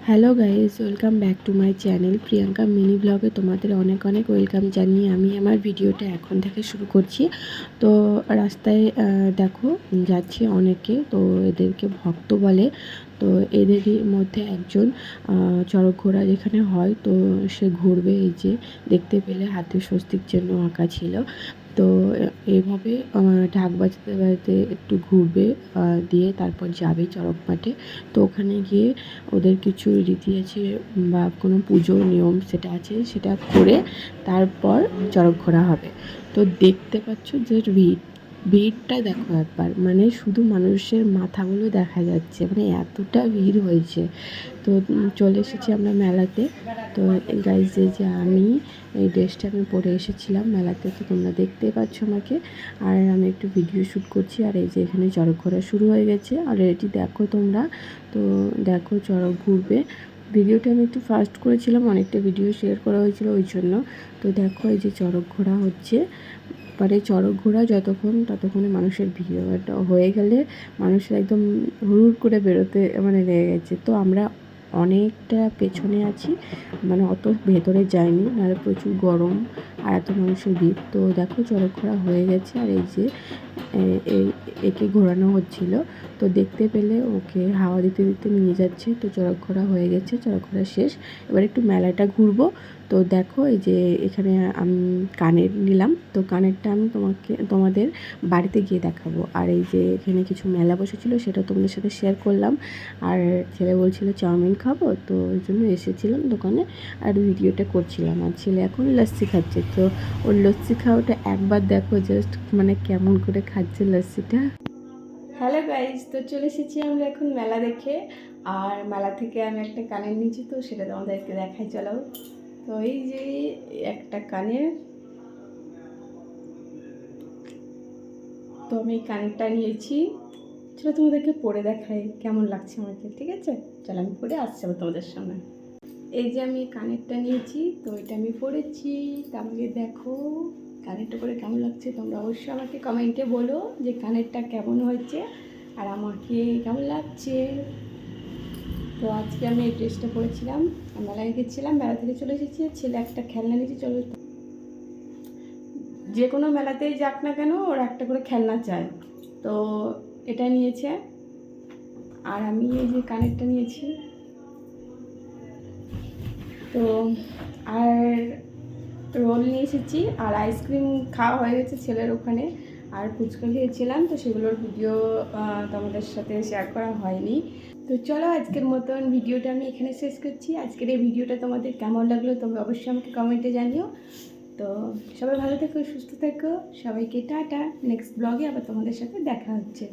Hello guys, welcome back to my channel Priyanka mini ব্লগে তোমাদের অনেক অনেক ওয়েলকাম জানিয়ে আমি আমার ভিডিওটা এখন থেকে শুরু করছি। তো রাস্তায় দেখো যাচ্ছে অনেকে, তো এদেরকে ভক্ত বলে। তো এদেরই মধ্যে একজন চড়ক ঘোড়া যেখানে হয়, তো সে ঘুরবে। এই যে দেখতে পেলে হাতে স্বস্তিক জন্য আঁকা ছিল। তো এইভাবে ঢাক বাজাতে বাজাতে একটু ঘুরবে, দিয়ে তারপর যাবে চড়ক মাঠে। তো ওখানে গিয়ে ওদের কিছু রীতি আছে বা কোনো পুজো নিয়ম সেটা আছে, সেটা করে তারপর চড়ক ঘোরা হবে। তো দেখতে পাচ্ছ যে ভিড়টা দেখো একবার, মানে শুধু মানুষের মাথাগুলো দেখা যাচ্ছে, মানে এতটা ভিড় হয়েছে। তো চলে এসেছি আমরা মেলাতে। তো গাইজ, যে আমি এই ড্রেসটা আমি পরে এসেছিলাম মেলাতে, তো তোমরা দেখতেই পাচ্ছ আমাকে। আর আমি একটু ভিডিও শ্যুট করছি। আর এই যে এখানে চড়ক ঘোরা শুরু হয়ে গেছে অলরেডি, দেখো তোমরা। তো দেখো চড়ক ঘুরবে। ভিডিওটা আমি একটু ফাস্ট করেছিলাম, অনেকটা ভিডিও শেয়ার করা হয়েছিল ওই জন্য। তো দেখো এই যে চড়ক ঘোরা হচ্ছে, পরে চড়ক ঘোরা ততক্ষণে মানুষের ভিড় হয়ে গেলে মানুষের একদম হুড় করে বেরোতে মানে লেগে গেছে। তো আমরা অনেকটা পেছনে আছি, মানে অত ভেতরে যাইনি, নাহলে প্রচুর গরম আর এত মানুষের ভিড়। তো দেখো চড়ক ঘোরা হয়ে গেছে। আর এই যে একে ঘোরানো হচ্ছিল, তো দেখতে পেলে ওকে হাওয়া দিতে দিতে নিয়ে যাচ্ছে। তো চড়ক ঘোরা হয়ে গেছে, চড়ক ঘোরা শেষ। এবার একটু মেলাটা ঘুরবো। তো দেখো এই যে এখানে আমি কানের নিলাম, তো কানেরটা আমি তোমাদের বাড়িতে গিয়ে দেখাবো। আর এই যে এখানে কিছু মেলা বসেছিল, সেটা তোমাদের সাথে শেয়ার করলাম। আর ছেলে বলছিল চাউমিন খাবো, তো ওই জন্য এসেছিলাম দোকানে আর ভিডিওটা করছিলাম। আর ছেলে এখন লস্যি খাচ্ছে, তো ওর লস্যি খাওয়াটা একবার দেখো জাস্ট, মানে কেমন করে খাচ্ছে লস্যিটা। হ্যালো গাইজ, তো চলে এসেছি আমরা এখন মেলা দেখে। আর মেলা থেকে আমি একটা কানের নিয়েছি, তো সেটা তোমাদেরকে দেখাই, চলো। তো এই যে একটা কানের, তো আমি এই কানেরটা নিয়েছি। চলো তোমাদেরকে পরে দেখাই কেমন লাগছে আমাকে, ঠিক আছে? চলো আমি পরে আসছি আবার তোমাদের সামনে। এই যে আমি কানেরটা নিয়েছি, তো এটা আমি পরেছি। তা আমাকে দেখো কানেরটা পরে কেমন লাগছে, তোমরা অবশ্যই আমাকে কমেন্টে বলো যে কানেরটা কেমন হয়েছে আর আমাকে কেমন লাগছে। তো আজকে আমি এই ড্রেসটা পরেছিলাম, মেলায় গেছিলাম, মেলা থেকে চলে এসেছি। ছেলে একটা খেলনা নিয়েছি। চলো, যে কোনো মেলাতেই যাক না কেন ওর একটা করে খেলনা চায়, তো এটা নিয়েছে। আর আমি এই যে কানেরটা নিয়েছি। তো আর রোল নিয়ে এসেছি, আর আইসক্রিম খাওয়া হয়ে গেছে ছেলের ওখানে। আর ফুচকা খেয়েছিলাম, তো সেগুলোর ভিডিও তোমাদের সাথে শেয়ার করা হয়নি। তো চলো আজকের মতন ভিডিওটা আমি এখানে শেষ করছি। আজকের এই ভিডিওটা তোমাদের কেমন লাগলো তোমরা অবশ্যই আমাকে কমেন্টে জানিও। তো সবাই ভালো থেকো, সুস্থ থেকো, সবাইকে টাটা। নেক্সট ব্লগে আবার তোমাদের সাথে দেখা হচ্ছে।